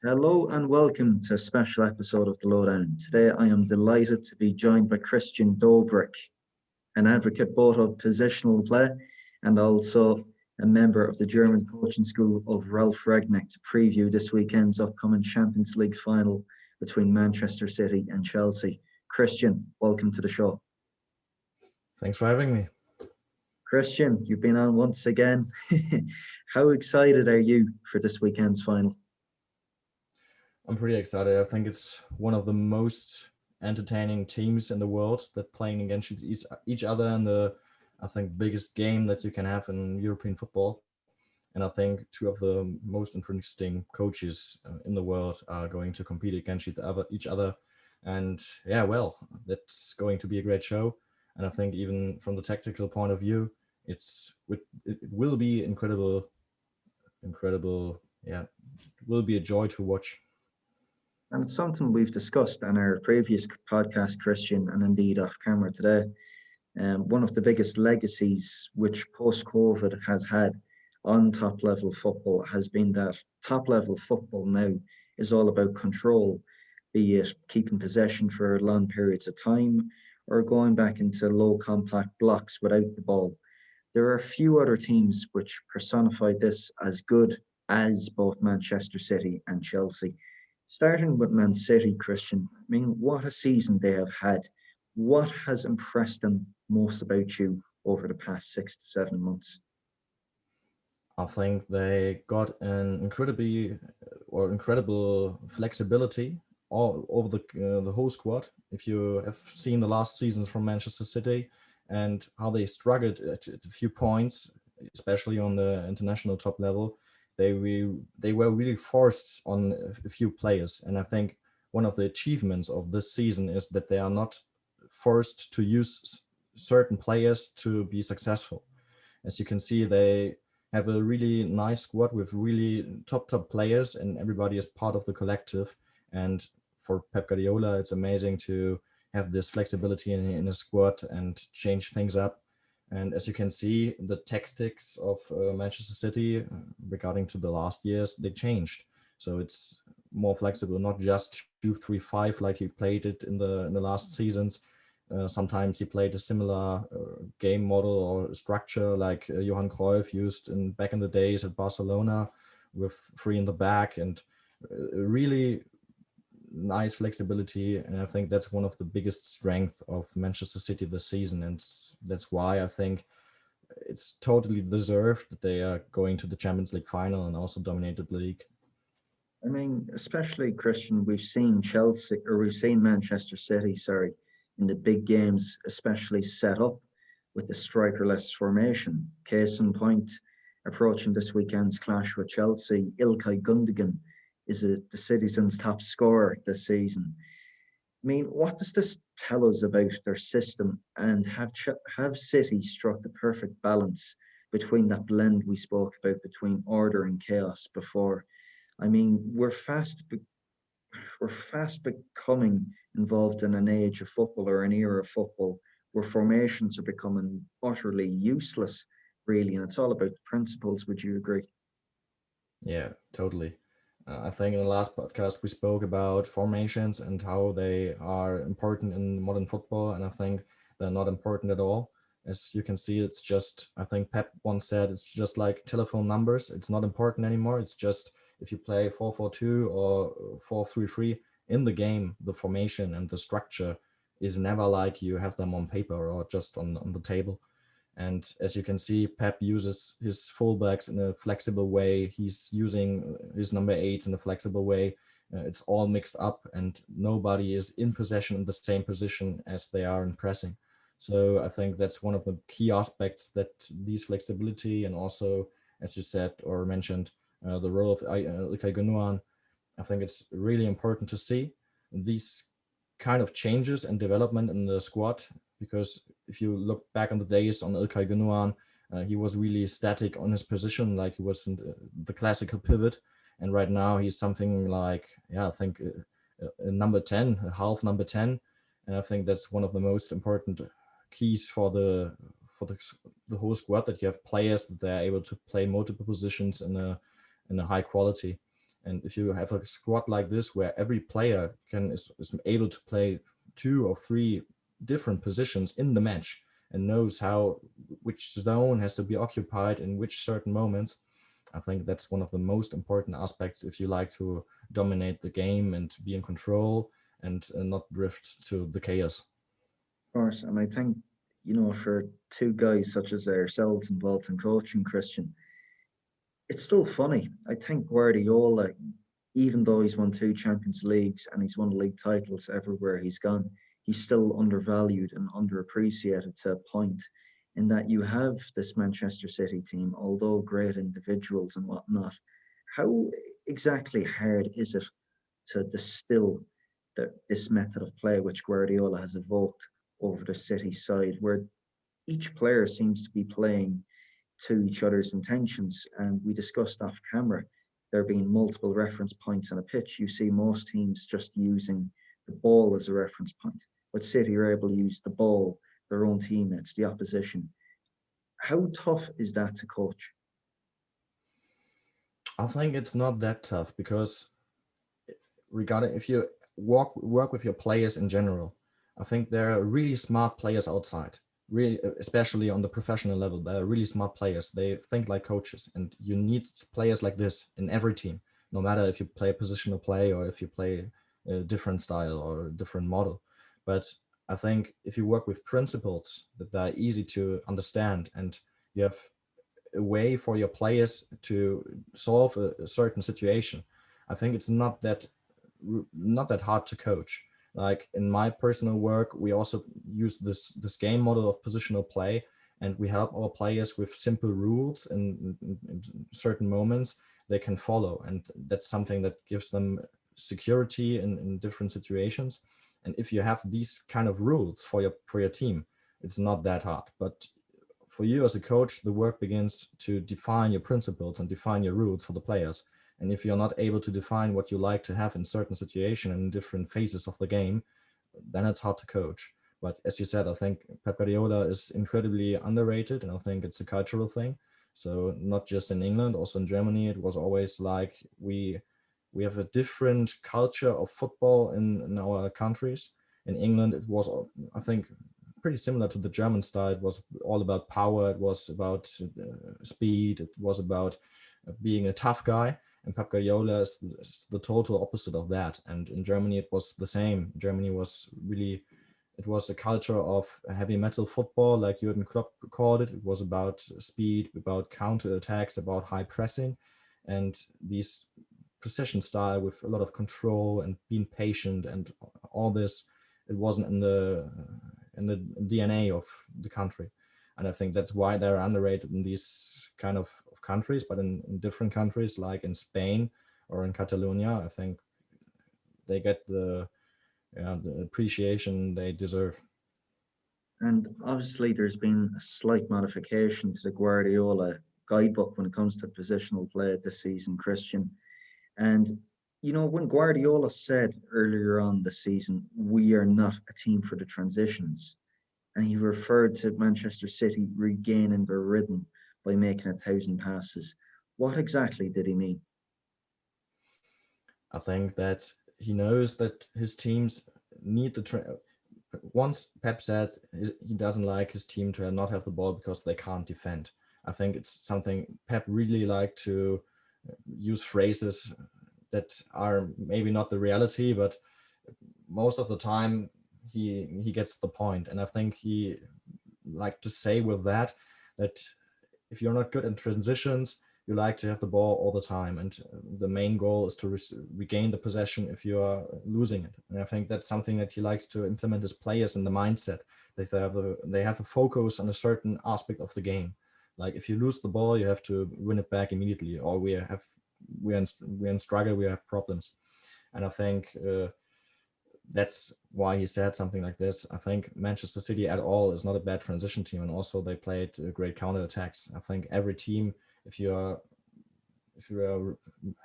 Hello and welcome to a special episode of the Lowdown. Today I am delighted to be joined by Christian Dobrick, an advocate both of positional play and also a member of the German coaching school of Ralf Rangnick to preview this weekend's upcoming Champions League final between Manchester City and Chelsea. Christian, welcome to the show. Thanks for having me. Christian, you've been on once again. How excited are you for this weekend's final? I'm pretty excited. I think it's one of the most entertaining teams in the world that playing against each other in the, I think, biggest game that you can have in European football. And I think two of the most interesting coaches in the world are going to compete against each other. And yeah, well, that's going to be a great show. And I think even from the tactical point of view, it will be incredible. Yeah, it will be a joy to watch. And it's something we've discussed on our previous podcast, Christian, and indeed off camera today. One of the biggest legacies which post-COVID has had on top-level football has been that top-level football now is all about control, be it keeping possession for long periods of time or going back into low compact blocks without the ball. There are a few other teams which personify this as good as both Manchester City and Chelsea. Starting with Man City, Christian, I mean, what a season they have had. What has impressed them most about you over the past 6 to 7 months? I think they got an incredible flexibility all over the whole squad. If you have seen the last seasons from Manchester City and how they struggled at a few points, especially on the international top level, they were really forced on a few players. And I think one of the achievements of this season is that they are not forced to use certain players to be successful. As you can see, they have a really nice squad with really top players, and everybody is part of the collective. And for Pep Guardiola, it's amazing to have this flexibility in a squad and change things up. And as you can see, the tactics of Manchester City regarding to the last years, they changed. So it's more flexible, not just 2-3-5 like he played it in the last seasons. Sometimes he played a similar game model or structure like Johan Cruyff used back in the days at Barcelona with three in the back, and really nice flexibility. And I think that's one of the biggest strengths of Manchester City this season. And that's why I think it's totally deserved that they are going to the Champions League final and also dominated the league. I mean, especially Christian, we've seen Manchester City, in the big games, especially set up with the strikerless formation. Case in point, approaching this weekend's clash with Chelsea, Ilkay Gundogan is the Citizens' top scorer this season. I mean, what does this tell us about their system, and have City struck the perfect balance between that blend we spoke about between order and chaos before? I mean, we're fast becoming involved in an age of football or an era of football where formations are becoming utterly useless, really, and it's all about principles. Would you agree? Yeah, totally. I think in the last podcast we spoke about formations and how they are important in modern football, and I think they're not important at all. As you can see, it's just, I think Pep once said, it's just like telephone numbers. It's not important anymore. It's just if you play 4-4-2 or 4-3-3 in the game, the formation and the structure is never like you have them on paper or just on the table. And as you can see, Pep uses his fullbacks in a flexible way. He's using his number 8s in a flexible way. It's all mixed up and nobody is in possession in the same position as they are in pressing. So I think that's one of the key aspects, that these flexibility and also, as you said or mentioned, the role of Ilkay Gundogan. I think it's really important to see these kind of changes and development in the squad, because if you look back on the days on Ilkay Gundogan, he was really static on his position, like he was in the classical pivot. And right now he's something like, I think a number 10, a half number 10. And I think that's one of the most important keys for the whole squad, that you have players that they're able to play multiple positions in a high quality. And if you have a squad like this where every player is able to play 2 or 3 different positions in the match and knows which zone has to be occupied in which certain moments, I think that's one of the most important aspects if you like to dominate the game and be in control and not drift to the chaos. Of course, and I think, for two guys such as ourselves involved in coaching, Christian, it's still funny. I think Guardiola, even though he's won 2 Champions Leagues and he's won league titles everywhere he's gone, he's still undervalued and underappreciated to a point in that you have this Manchester City team, although great individuals and whatnot. How exactly hard is it to distill this method of play which Guardiola has evoked over the City side, where each player seems to be playing to each other's intentions? And we discussed off camera, there being multiple reference points on a pitch. You see most teams just using the ball as a reference point, but City are able to use the ball, their own teammates, the opposition. How tough is that to coach? I think it's not that tough because regarding if you work with your players in general, I think there are really smart players outside, really, especially on the professional level. They're really smart players. They think like coaches, and you need players like this in every team, no matter if you play positional play or if you play a different style or a different model. But I think if you work with principles that are easy to understand and you have a way for your players to solve a certain situation, I think it's not that hard to coach. Like in my personal work, we also use this game model of positional play, and we help our players with simple rules in certain moments they can follow, and that's something that gives them security in different situations. And if you have these kind of rules for your team, it's not that hard. But for you as a coach, the work begins to define your principles and define your rules for the players. And if you're not able to define what you like to have in certain situations and in different phases of the game, then it's hard to coach. But as you said, I think Pep Guardiola is incredibly underrated, and I think it's a cultural thing. So not just in England, also in Germany, it was always like we have a different culture of football in our countries. In England, it was, I think, pretty similar to the German style. It was all about power. It was about speed. It was about being a tough guy. And Pep Guardiola is the total opposite of that. And in Germany, it was the same. Germany was really, it was a culture of heavy metal football, like Jurgen Klopp called it. It was about speed, about counter attacks, about high pressing, and these possession style with a lot of control and being patient and all this. It wasn't in the DNA of the country. And I think that's why they're underrated in these kind of countries, but in different countries like in Spain or in Catalonia, I think they get the appreciation they deserve. And obviously, there's been a slight modification to the Guardiola guidebook when it comes to positional play this season, Christian. And, when Guardiola said earlier on this season, we are not a team for the transitions, and he referred to Manchester City regaining their rhythm by making 1,000 passes. What exactly did he mean? I think that he knows that his teams need once Pep said he doesn't like his team to not have the ball because they can't defend. I think it's something Pep really like to use phrases that are maybe not the reality, but most of the time he gets the point. And I think he like to say with that if you're not good in transitions, you like to have the ball all the time, and the main goal is to regain the possession if you are losing it. And I think that's something that he likes to implement his players in the mindset, that they have the focus on a certain aspect of the game. Like if you lose the ball, you have to win it back immediately, or we're in struggle, we have problems. And I think that's why he said something like this. I think Manchester City at all is not a bad transition team, and also they played great counter attacks. I think every team, if you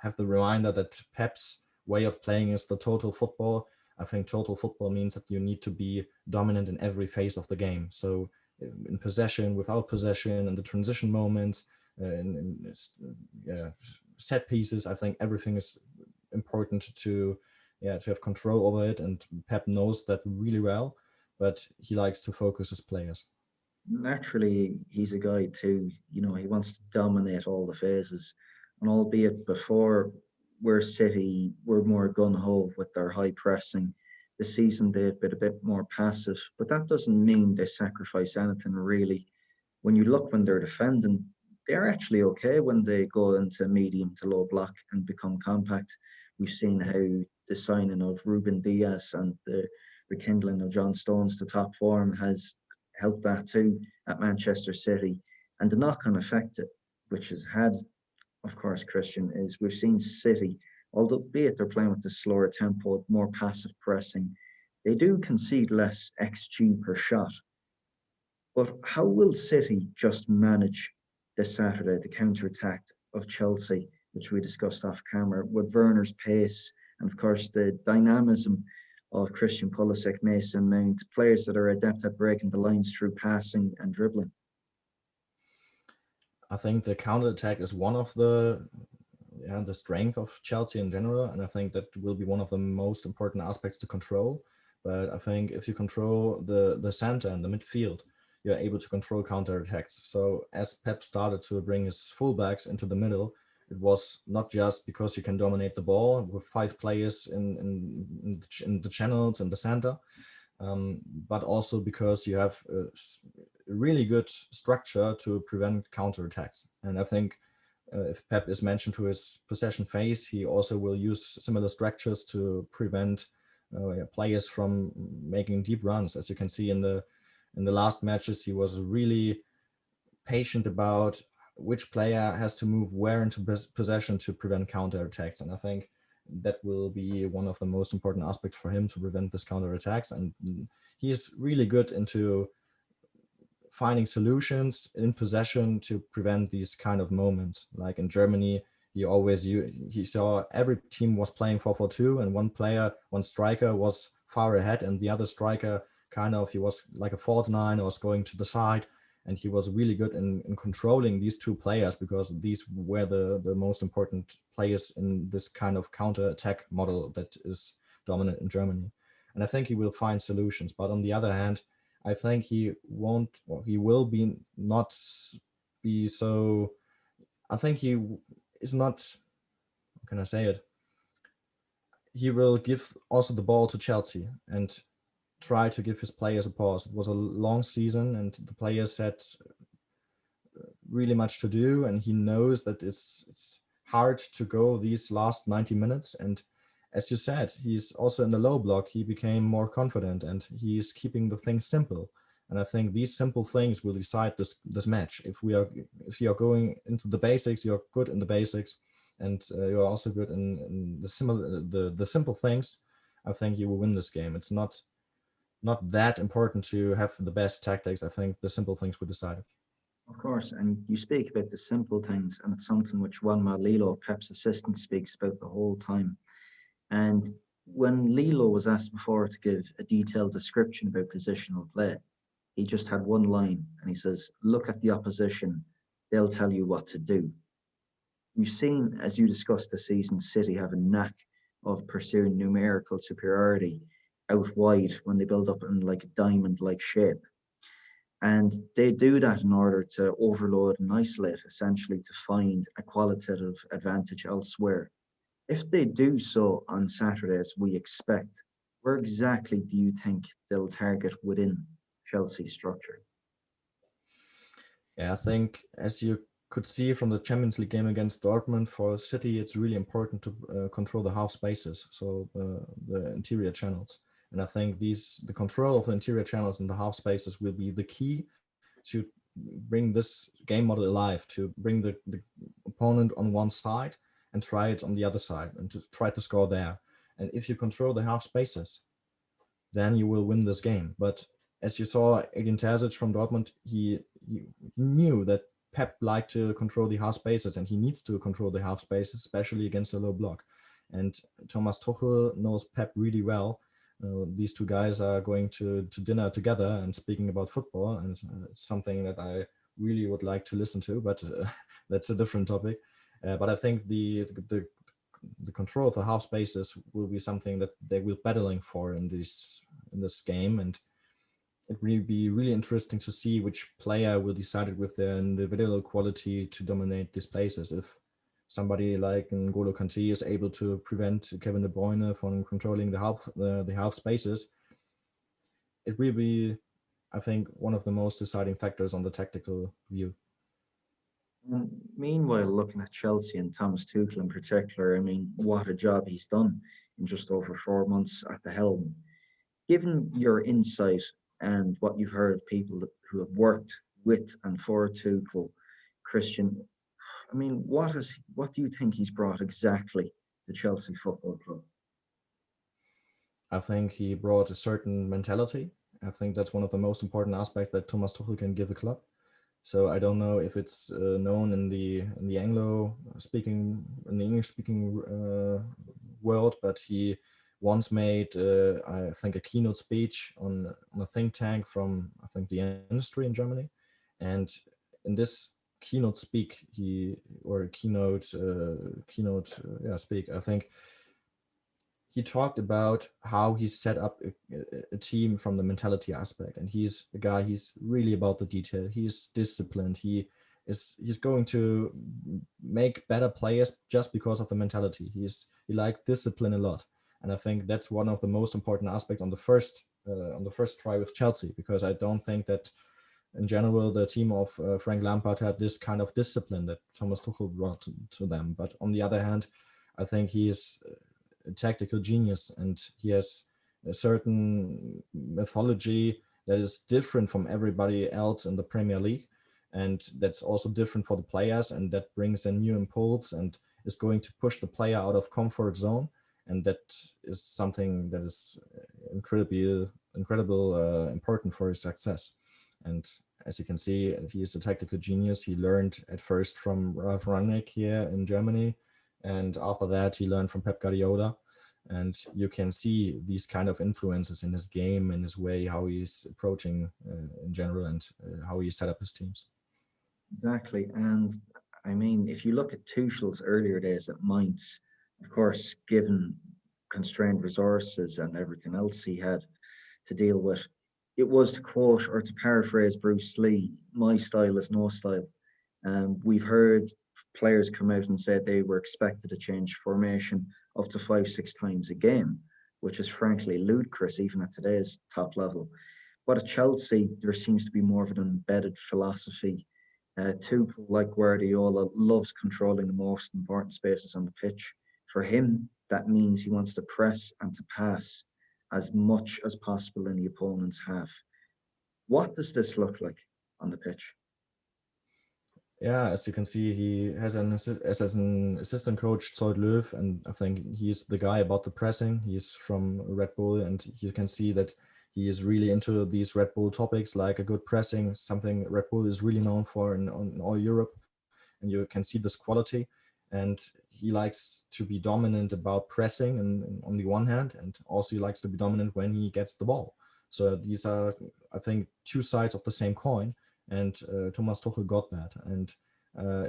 have the reminder that Pep's way of playing is the total football, I think total football means that you need to be dominant in every phase of the game. So in possession, without possession, and the transition moments, set pieces, I think everything is important to have control over it, and Pep knows that really well, but he likes to focus his players. Naturally, he's a guy too, he wants to dominate all the phases. And albeit before, City were more gun-ho with their high pressing. This season they've been a bit more passive, but that doesn't mean they sacrifice anything really. When you look when they're defending, they're actually okay when they go into medium to low block and become compact. We've seen how the signing of Ruben Diaz and the rekindling of John Stones to top form has helped that too at Manchester City. And the knock-on effect which has had, of course, Christian, is we've seen City, albeit they're playing with the slower tempo, more passive pressing, they do concede less XG per shot. But how will City just manage this Saturday the counter-attack of Chelsea, which we discussed off camera, with Werner's pace and, of course, the dynamism of Christian Pulisic, Mason Mount, players that are adept at breaking the lines through passing and dribbling? I think the counter-attack is one of the strength of Chelsea in general, and I think that will be one of the most important aspects to control. But I think if you control the center and the midfield, you're able to control counter-attacks. So as Pep started to bring his fullbacks into the middle, it was not just because you can dominate the ball with 5 players in the channels in the center, but also because you have a really good structure to prevent counterattacks. And I think if Pep is mentioned to his possession phase, he also will use similar structures to prevent players from making deep runs. As you can see in the last matches, he was really patient about which player has to move where into possession to prevent counterattacks. And I think that will be one of the most important aspects for him to prevent this counterattacks. And he is really good into finding solutions in possession to prevent these kind of moments. Like in Germany, he saw every team was playing 4-4-2, and one striker was far ahead, and the other striker he was like a false nine or was going to the side. And he was really good in controlling these 2 players, because these were the most important players in this kind of counter-attack model that is dominant in Germany. And I think he will find solutions. But on the other hand, I think he will not be so, I think he is not, how can I say it? He will give also the ball to Chelsea and try to give his players a pause. It was a long season and the players had really much to do, and he knows that it's hard to go these last 90 minutes. And as you said, he's also in the low block. He became more confident and he's keeping the things simple. And I think these simple things will decide this match. If you are going into the basics, you're good in the basics, and you're also good in the simple things, I think you will win this game. It's not that important to have the best tactics. I think the simple things will decide it. Of course, and you speak about the simple things, and it's something which Juanma Lilo, Pep's assistant, speaks about the whole time. And when Lilo was asked before to give a detailed description about positional play, he just had one line, and he says, "Look at the opposition, they'll tell you what to do." We've seen, as you discussed this season, City have a knack of pursuing numerical superiority out wide when they build up in like a diamond-like shape. And they do that in order to overload and isolate, essentially to find a qualitative advantage elsewhere. If they do so on Saturday, as we expect, where exactly do you think they'll target within Chelsea's structure? Yeah, I think as you could see from the Champions League game against Dortmund, for City, it's really important to control the half spaces, so the interior channels. And I think the control of the interior channels and the half spaces will be the key to bring this game model alive, to bring the opponent on one side and try it on the other side and to try to score there. And if you control the half spaces, then you will win this game. But as you saw, Edin Terzic from Dortmund, he knew that Pep liked to control the half spaces, and he needs to control the half spaces, especially against a low block. And Thomas Tuchel knows Pep really well. These 2 guys are going to dinner together and speaking about football, and it's something that I really would like to listen to, but that's a different topic. But I think the the control of the half spaces will be something that they will battling for in this game, and it will be really interesting to see which player will decide it with their individual quality to dominate these places. If somebody like N'Golo Kante is able to prevent Kevin De Bruyne from controlling the half spaces, it will be, I think, one of the most deciding factors on the tactical view. Meanwhile, looking at Chelsea and Thomas Tuchel in particular, I mean, what a job he's done in just over 4 months at the helm. Given your insight and what you've heard of people who have worked with and for Tuchel, Christian, I mean, what do you think he's brought exactly to Chelsea Football Club? I think he brought a certain mentality. I think that's one of the most important aspects that Thomas Tuchel can give a club. So I don't know if it's known in the English speaking world, but he once made I think a keynote speech on a think tank from, I think, the industry in Germany, and in this keynote speak speak, I think he talked about how he set up a team from the mentality aspect, and he's a guy, he's really about the detail, he's disciplined, he's going to make better players just because of the mentality. He liked discipline a lot, and I think that's one of the most important aspects on the first try with Chelsea, because I don't think that in general the team of Frank Lampard had this kind of discipline that Thomas Tuchel brought to them. But on the other hand, I think he is a tactical genius, and he has a certain methodology that is different from everybody else in the Premier League, and that's also different for the players, and that brings a new impulse and is going to push the player out of comfort zone, and that is something that is incredibly important for his success. And as you can see, he is a tactical genius. He learned at first from Ralf Rangnick here in Germany, and after that he learned from Pep Guardiola, and you can see these kind of influences in his game, in his way, how he's approaching in general, and how he set up his teams. Exactly. And I mean, if you look at Tuchel's earlier days at Mainz, of course, given constrained resources and everything else he had to deal with, it was, to quote or to paraphrase Bruce Lee, my style is no style. We've heard players come out and say they were expected to change formation up to 5-6 times a game, which is frankly ludicrous even at today's top level. But at Chelsea, there seems to be more of an embedded philosophy. Tuchel, like Guardiola, loves controlling the most important spaces on the pitch. For him, that means he wants to press and to pass as much as possible in the opponent's half. What does this look like on the pitch? Yeah, as you can see, he has an assistant coach, Zoid Löw, and I think he's the guy about the pressing. He's from Red Bull, and you can see that he is really into these Red Bull topics, like a good pressing, something Red Bull is really known for in all Europe. And you can see this quality. And he likes to be dominant about pressing and on the one hand, and also he likes to be dominant when he gets the ball. So these are, I think, two sides of the same coin. And Thomas Tuchel got that. And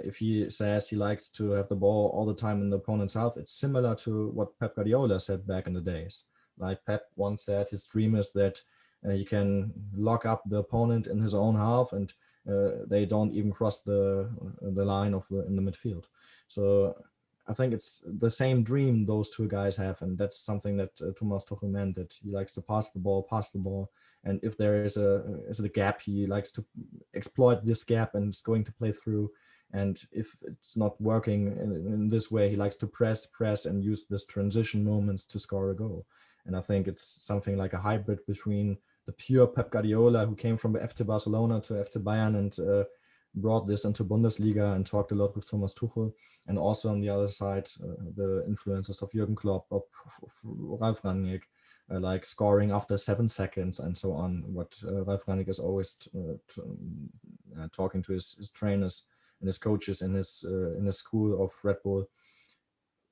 if he says he likes to have the ball all the time in the opponent's half, it's similar to what Pep Guardiola said back in the days. Like Pep once said, his dream is that you can lock up the opponent in his own half, and they don't even cross the line in the midfield. So I think it's the same dream those two guys have, and that's something that Thomas Tuchel meant, that he likes to pass the ball, and if there is a gap, he likes to exploit this gap and is going to play through. And if it's not working in this way, he likes to press and use this transition moments to score a goal. And I think it's something like a hybrid between the pure Pep Guardiola, who came from FC Barcelona to FC Bayern and brought this into Bundesliga and talked a lot with Thomas Tuchel, and also on the other side, the influences of Jürgen Klopp, of Ralf Rangnick, like scoring after 7 seconds and so on. What Ralf Rangnick is always talking to his trainers and his coaches in his school of Red Bull.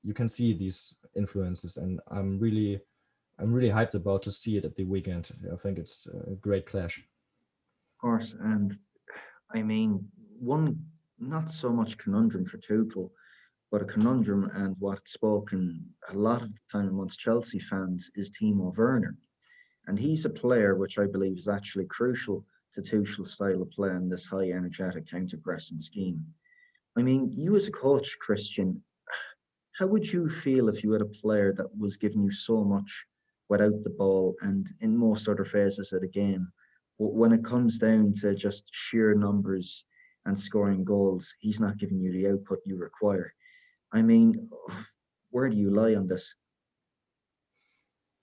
You can see these influences, and I'm really hyped about to see it at the weekend. I think it's a great clash. Of course, and I mean, one not so much conundrum for Tuchel, But a conundrum and what's spoken a lot of the time amongst Chelsea fans is Timo Werner. And he's a player which I believe is actually crucial to Tuchel's style of play in this high energetic counter pressing scheme. I mean, you as a coach, Christian, how would you feel if you had a player that was giving you so much without the ball and in most other phases of the game? But when it comes down to just sheer numbers and scoring goals, he's not giving you the output you require. I mean, where do you lie on this?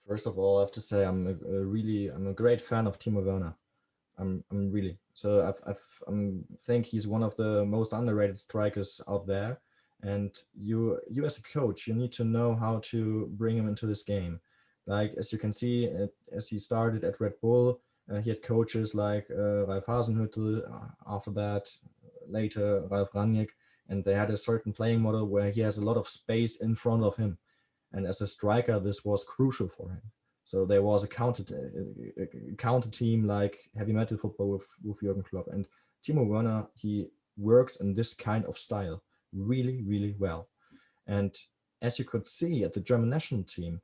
First of all, I have to say I'm a great fan of Timo Werner. I'm really so think he's one of the most underrated strikers out there. And you as a coach, you need to know how to bring him into this game. Like as you can see, as he started at Red Bull, he had coaches like Ralf Hasenhüttl. After that, later Ralf Rangnick, and they had a certain playing model where he has a lot of space in front of him. And as a striker, this was crucial for him. So there was a counter team like heavy metal football with Jurgen Klopp. And Timo Werner, he works in this kind of style really, really well. And as you could see at the German national team,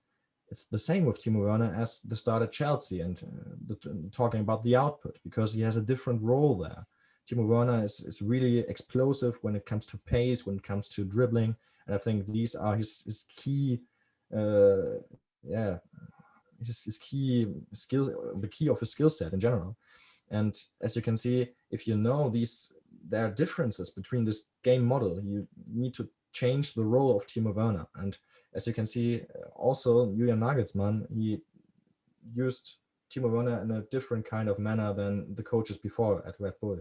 it's the same with Timo Werner as the start at Chelsea and talking about the output, because he has a different role there. Timo Werner is really explosive when it comes to pace, when it comes to dribbling. And I think these are his key, yeah, his key skill, the key of his skill set in general. And as you can see, if you know there are differences between this game model, you need to change the role of Timo Werner. And as you can see, also Julian Nagelsmann, he used Timo Werner in a different kind of manner than the coaches before at Red Bull.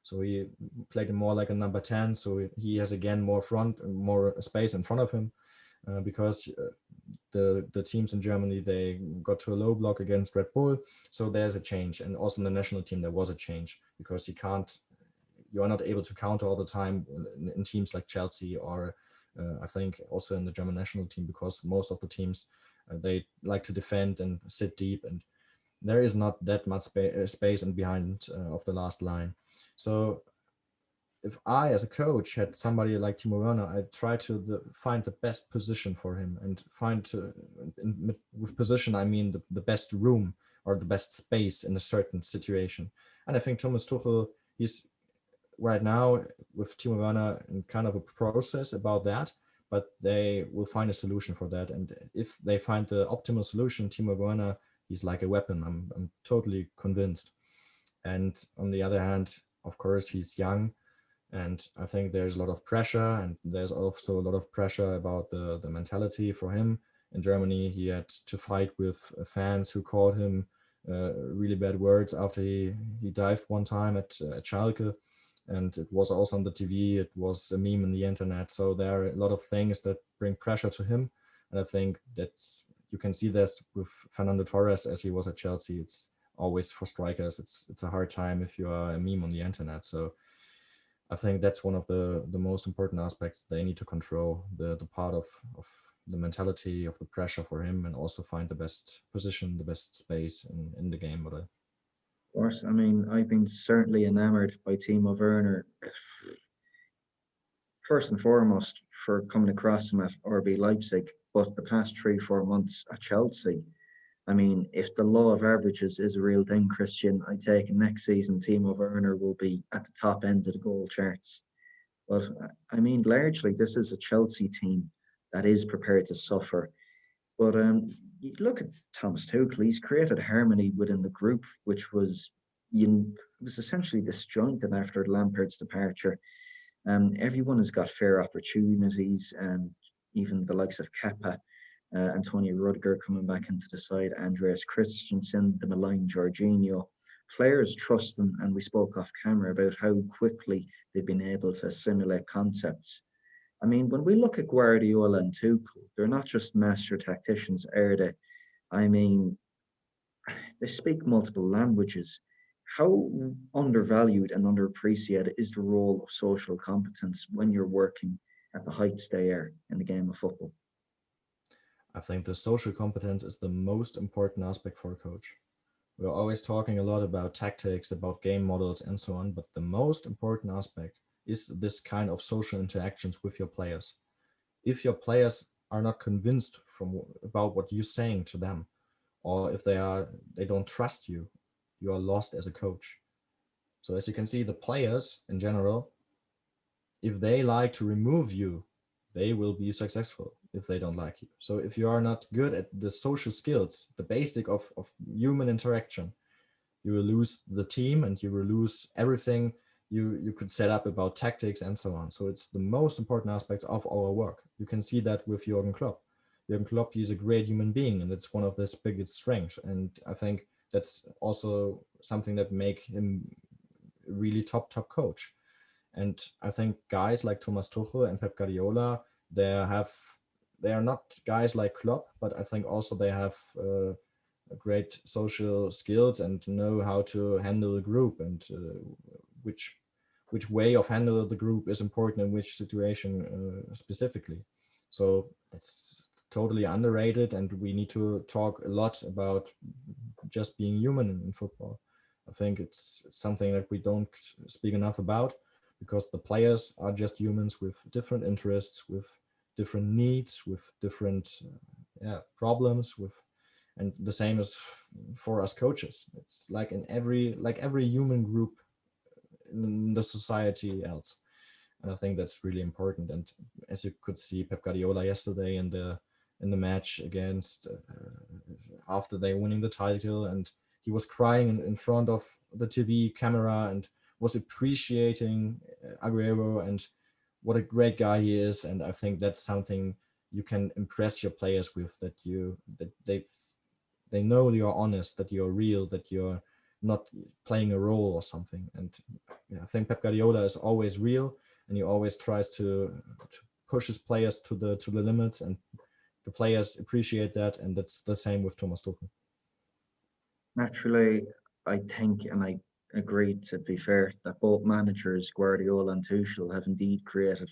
So he played him more like a number 10. So he has again more space in front of him, because the teams in Germany, they got to a low block against Red Bull. So there's a change. And also in the national team, there was a change, because you are not able to counter all the time in teams like Chelsea or I think also in the German national team, because most of the teams, they like to defend and sit deep, and there is not that much space in behind of the last line. So if I, as a coach, had somebody like Timo Werner, I'd try to find the best position for him and with position, I mean the best room or the best space in a certain situation. And I think Thomas Tuchel, he's right now with Timo Werner in kind of a process about that, but they will find a solution for that. And if they find the optimal solution, Timo Werner, he's like a weapon. I'm totally convinced. And on the other hand, of course, he's young. And I think there's a lot of pressure, and there's also a lot of pressure about the mentality for him. In Germany, he had to fight with fans who called him really bad words after he dived one time at Schalke. And it was also on the TV, it was a meme on the internet. So there are a lot of things that bring pressure to him. And I think you can see this with Fernando Torres as he was at Chelsea. It's always for strikers, it's a hard time if you are a meme on the internet. So I think that's one of the most important aspects. They need to control the part of the mentality of the pressure for him, and also find the best position, the best space in the game. But Of course, I mean, I've been certainly enamored by Timo Werner, first and foremost for coming across him at RB Leipzig, but the past 3, 4 months at Chelsea. I mean, if the law of averages is a real thing, Christian, I take it next season Timo Werner will be at the top end of the goal charts. But I mean, largely, this is a Chelsea team that is prepared to suffer. But you look at Thomas Tuchel; he's created harmony within the group, which was it was essentially disjointed after Lampard's departure. Everyone has got fair opportunities, and even the likes of Kepa, Antonio Rudiger coming back into the side, Andreas Christensen, the maligned Jorginho. Players trust them, and we spoke off camera about how quickly they've been able to assimilate concepts. I mean, when we look at Guardiola and Tuchel, they're not just master tacticians, are they? I mean, they speak multiple languages. How undervalued and underappreciated is the role of social competence when you're working at the heights they are in the game of football? I think the social competence is the most important aspect for a coach. We're always talking a lot about tactics, about game models, and so on, but the most important aspect is this kind of social interactions with your players. if your players are not convinced about what you're saying to them, or if they don't trust you, you are lost as a coach. So as you can see, the players in general, if they like to remove you, they will be successful if they don't like you. So if you are not good at the social skills, the basic of human interaction, you will lose the team and you will lose everything you could set up about tactics and so on. So it's the most important aspects of our work. You can see that with Jurgen Klopp. Jurgen Klopp, he's a great human being, and that's one of his biggest strengths. And I think that's also something that make him a really top coach. And I think guys like Thomas Tuchel and Pep Guardiola, they are not guys like Klopp, but I think also they have great social skills and know how to handle a group, and which way of handle the group is important in which situation specifically. So it's totally underrated, and we need to talk a lot about just being human in football. I think it's something that we don't speak enough about, because the players are just humans with different interests, with different needs, with different problems, with, and the same is for us coaches. It's like in every human group in the society else. And I think that's really important. And as you could see, Pep Guardiola yesterday in the match against after they winning the title, and he was crying in front of the TV camera and was appreciating Aguero and what a great guy he is. And I think that's something you can impress your players with, that they know you're honest, that you're real, that you're not playing a role or something. And I think Pep Guardiola is always real, and he always tries to push his players to the limits, and the players appreciate that. And that's the same with Thomas Tuchel. Naturally, I think, and I agree, to be fair, that both managers, Guardiola and Tuchel, have indeed created,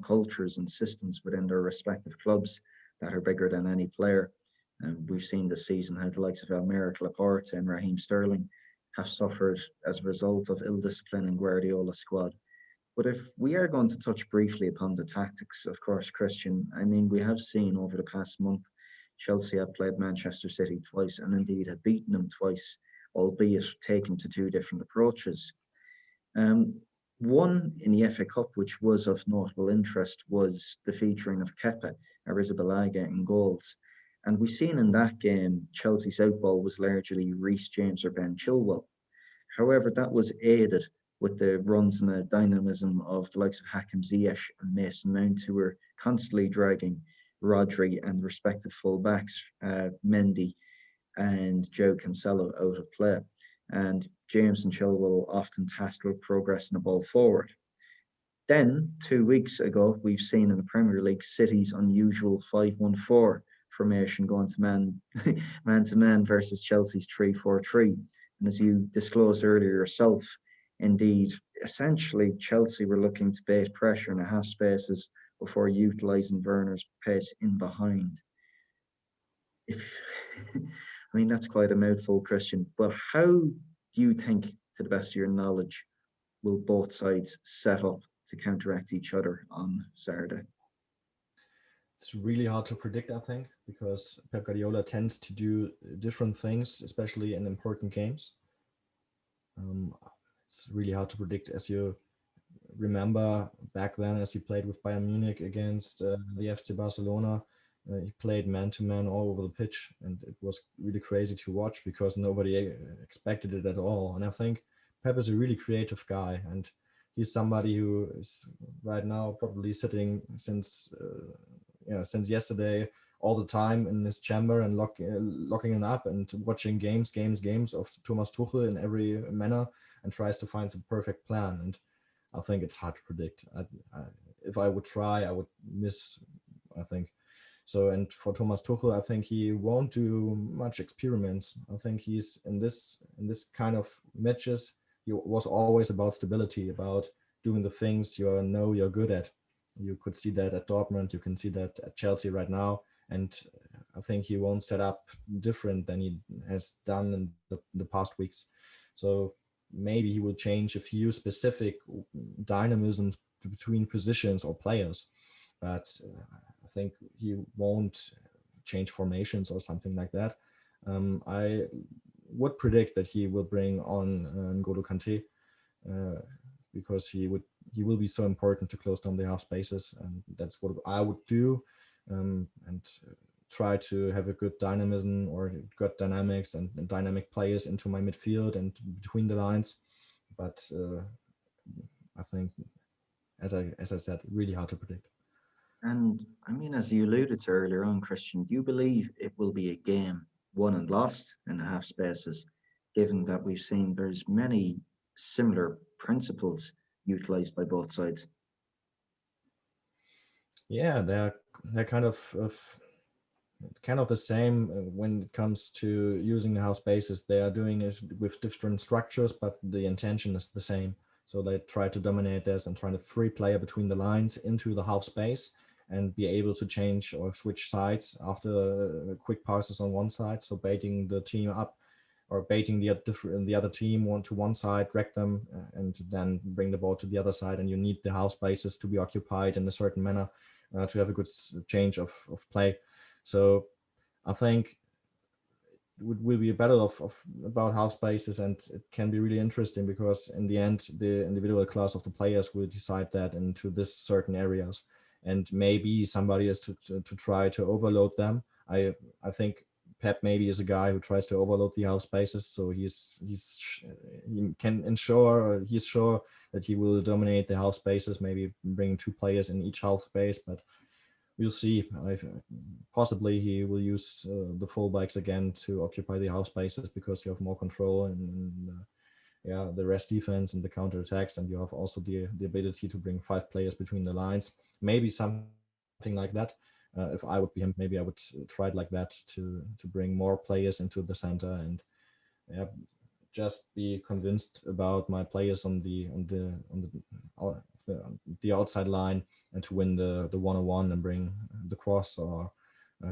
cultures and systems within their respective clubs that are bigger than any player. And we've seen this season how the likes of Almeric Laporte and Raheem Sterling have suffered as a result of ill discipline in Guardiola's squad. But if we are going to touch briefly upon the tactics, of course, Christian, I mean, we have seen over the past month, Chelsea have played Manchester City twice and indeed have beaten them twice, albeit taken to two different approaches. One in the FA Cup, which was of notable interest, was the featuring of Kepa Arrizabalaga in goals. And we seen in that game, Chelsea's outball was largely Reece James or Ben Chilwell. However, that was aided with the runs and the dynamism of the likes of Hakim Ziyech and Mason Mount, who were constantly dragging Rodri and respective fullbacks, Mendy and Joe Cancelo, out of play. And James and Chilwell often tasked with progressing the ball forward. Then, 2 weeks ago, we've seen in the Premier League City's unusual 5-1-4 formation going to man versus Chelsea's 3-4-3. And as you disclosed earlier yourself, indeed, essentially, Chelsea were looking to bait pressure in the half spaces before utilising Werner's pace in behind. I mean, that's quite a mouthful, Christian. But how do you think, to the best of your knowledge, will both sides set up to counteract each other on Saturday? It's really hard to predict, I think, because Pep Guardiola tends to do different things, especially in important games. It's really hard to predict. As you remember back then, as he played with Bayern Munich against the FC Barcelona, he played man-to-man all over the pitch, and it was really crazy to watch because nobody expected it at all. And I think Pep is a really creative guy, and he's somebody who is right now probably sitting since yesterday all the time in his chamber and locking it up and watching games of Thomas Tuchel in every manner, and tries to find the perfect plan. And I think it's hard to predict. If I would try, I would miss, I think. So, and for Thomas Tuchel, I think he won't do much experiments. I think he's in this kind of matches, he was always about stability, about doing the things you're good at. You could see that at Dortmund, you can see that at Chelsea right now. And I think he won't set up different than he has done in the past weeks. So maybe he will change a few specific dynamisms between positions or players. but I think he won't change formations or something like that. I would predict that he will bring on N'Golo Kante, because he will be so important to close down the half spaces, and that's what I would do, and try to have a good dynamism or good dynamics and dynamic players into my midfield and between the lines. But I think, as I said, really hard to predict. And I mean, as you alluded to earlier on, Christian, do you believe it will be a game won and lost in the half spaces, given that we've seen there's many similar principles utilized by both sides? Yeah, they're kind of the same when it comes to using the half spaces. They are doing it with different structures, but the intention is the same. So they try to dominate this and try to free player between the lines into the half space and be able to change or switch sides after quick passes on one side. So baiting the team up or baiting the other team to one side, drag them, and then bring the ball to the other side. And you need the half spaces to be occupied in a certain manner to have a good change of play. So I think it will be a battle of about half spaces, and it can be really interesting because in the end, the individual class of the players will decide that into this certain areas, and maybe somebody is to try to overload them. I think Pep maybe is a guy who tries to overload the half spaces, so he can ensure, or he's sure that he will dominate the half spaces, maybe bring two players in each half space, but we'll see. Possibly he will use the fullbacks again to occupy the half spaces because you have more control and yeah, the rest defense and the counter attacks, and you have also the ability to bring 5 players between the lines. Maybe something like that. If I would be him, maybe I would try it like that to bring more players into the center and yeah, just be convinced about my players on the outside line and to win the 1-on-1 and bring the cross or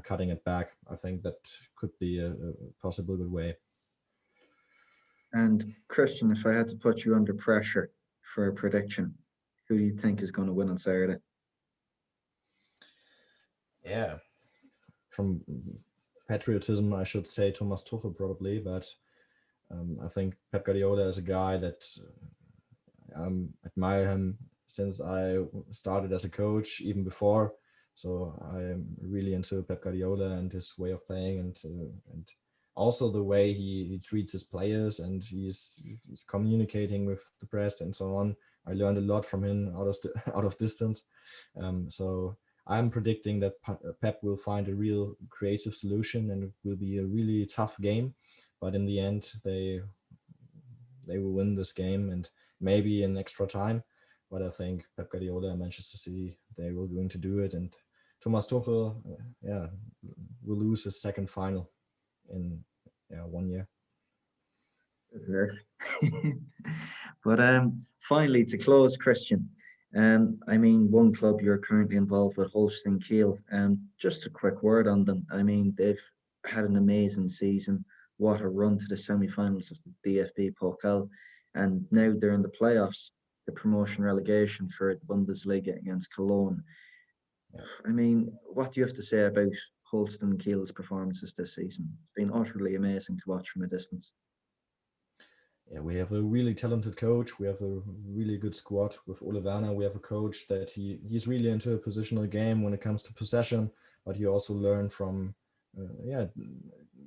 cutting it back. I think that could be a possible good way. And Christian, if I had to put you under pressure for a prediction, who do you think is going to win on Saturday? Yeah, from patriotism, I should say Thomas Tuchel probably, but I think Pep Guardiola is a guy that admire him since I started as a coach, even before. So I'm really into Pep Guardiola and his way of playing, and also the way he treats his players, and he's communicating with the press and so on. I learned a lot from him out of distance. So I'm predicting that Pep will find a real creative solution, and it will be a really tough game. But in the end, they will win this game, and maybe in extra time. But I think Pep Guardiola and Manchester City, they will going to do it. And Thomas Tuchel, will lose his second final in 1 year. But finally, to close, Christian, I mean, one club you're currently involved with, Holstein Kiel, just a quick word on them. I mean, they've had an amazing season. What a run to the semi-finals of the DFB Pokal, and now they're in the playoffs, the promotion relegation for the Bundesliga against Cologne. I mean, what do you have to say about Holstein Kiel's performances this season? It's been utterly amazing to watch from a distance. Yeah, we have a really talented coach. We have a really good squad with Ole Werner. We have a coach that he's really into a positional game when it comes to possession, but he also learned from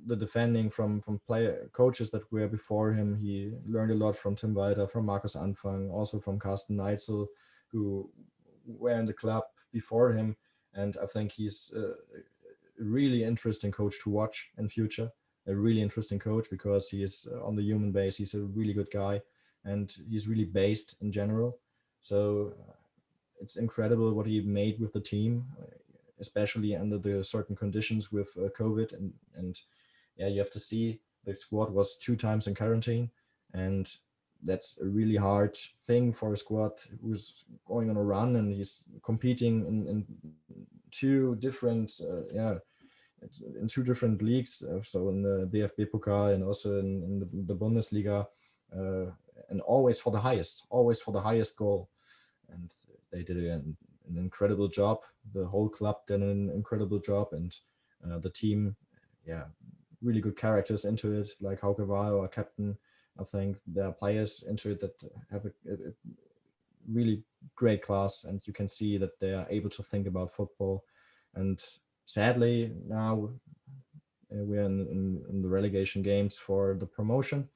the defending from player coaches that were before him. He learned a lot from Tim Walter, from Markus Anfang, also from Carsten Neitzel, who were in the club before him. And I think he's a really interesting coach to watch in future. A really interesting coach because he is on the human base. He's a really good guy, and he's really based in general. So it's incredible what he made with the team, especially under the certain conditions with COVID. And yeah, you have to see the squad was 2 times in quarantine, and that's a really hard thing for a squad who's going on a run and he's competing in 2 different in 2 different leagues, so in the DFB Pokal and also in the Bundesliga, and always for the highest goal. And they did an incredible job. the whole club did an incredible job, and the team, yeah, really good characters into it, like Hauke Wahl, our captain. I think there are players into it that have a really great class, and you can see that they are able to think about football. And sadly, now we're in the relegation games for the promotion,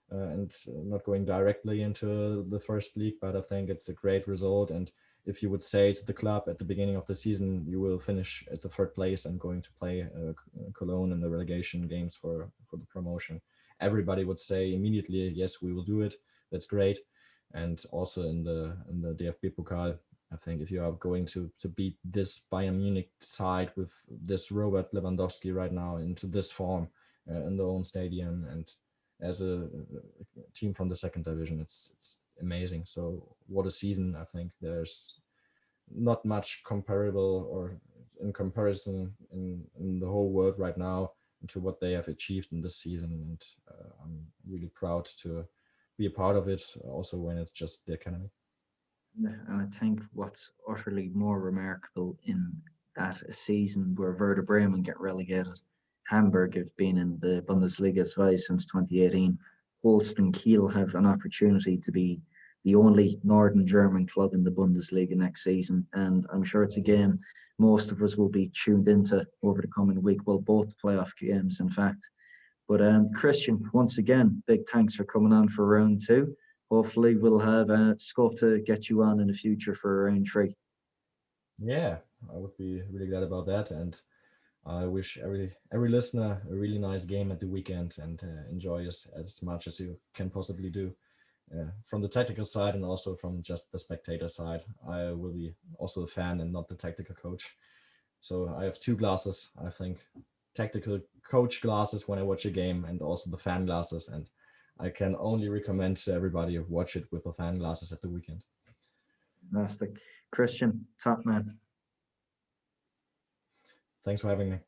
and not going directly into the first league, but I think it's a great result. And if you would say to the club at the beginning of the season, you will finish at the third place and going to play Cologne in the relegation games for the promotion, everybody would say immediately, yes, we will do it. That's great. And also in the DFB Pokal, I think if you are going to beat this Bayern Munich side with this Robert Lewandowski right now into this form in their own stadium, and as a team from the second division, it's amazing. So what a season. I think there's not much comparable or in comparison in the whole world right now to what they have achieved in this season. And I'm really proud to be a part of it, also when it's just the academy. And I think what's utterly more remarkable in that a season where Werder Bremen get relegated, Hamburg have been in the Bundesliga twice since 2018. Holstein Kiel have an opportunity to be the only Northern German club in the Bundesliga next season. And I'm sure it's a game most of us will be tuned into over the coming week. Well, both playoff games, in fact. But Christian, once again, big thanks for coming on for round two. Hopefully we'll have scope to get you on in the future for round three. Yeah, I would be really glad about that. And I wish every listener a really nice game at the weekend, and enjoy as much as you can possibly do. From the tactical side and also from just the spectator side. I will be also a fan and not the tactical coach. So I have two glasses, I think. Tactical coach glasses when I watch a game, and also the fan glasses. And I can only recommend to everybody to watch it with the fan glasses at the weekend. Fantastic. Christian, top man. Thanks for having me.